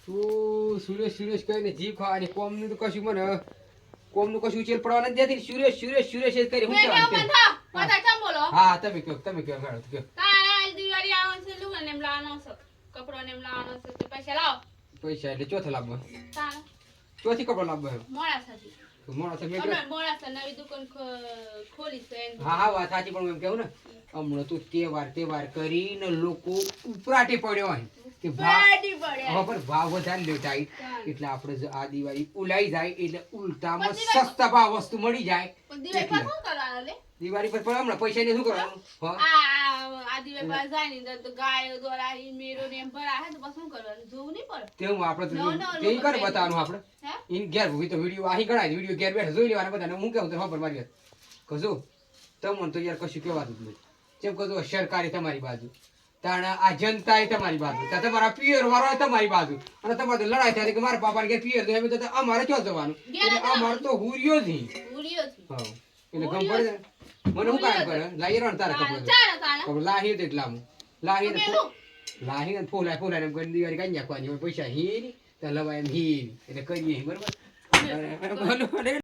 તું સુરેશ કહીને જીવ ખાવાની કોમનું તો કશું મને કોમનું કશું ઉચેલ પડવા નથી દેતી સુરેશ જ કરી હું કહેવાનું હા તમે કયો ગાડો કયો પૈસા એટલે ચોથો લાભ ચોથી કપડો લાભ હા વાત સાચી પણ એમ કેવું ને હમણાં તું તહેવાર કરીને લોકો ઉપરાટી પડ્યો હોય કે ભાવ વધારે લેતા એટલે આપણે આ દિવાળી ઉલાઈ જાય એટલે ઉલટામાં સસ્તા ભાવ વસ્તુ મળી જાય દિવાળી પર પણ હમણાં પૈસા ને શું કરવાનું તેવું આપણે કરે બતાવવાનું આપણે ઘેર તો વિડીયો આહી ગણાય વિડીયો ઘેર બેઠા જોઈ લેવાના બધાને હું કેવું ખબર મારી કશું તમને તો યાર કશું કહેવાતું જ નહીં જેમ કહું સરકારી તમારી બાજુ તાણા આ જનતા એ તમારી બાજુ તમારા પિયર વાળો તમારી બાજુ અને તમારે લડાઈ થાય કે મારા પાપા કે પિયર એમ તો અમારે ક્યાં જવાનું એટલે અમારે તો હુરિયો જ હા એટલે ગમ પડે મને હું કામ કરે લાવી રણ તારા કપડો લાહી તો એટલા લાહી ને ફોલાય એમ કરી દિવાળી કઈ નાખવાની પૈસા હીરી તો લવાય એમ હીરી એટલે કરીએ બરોબર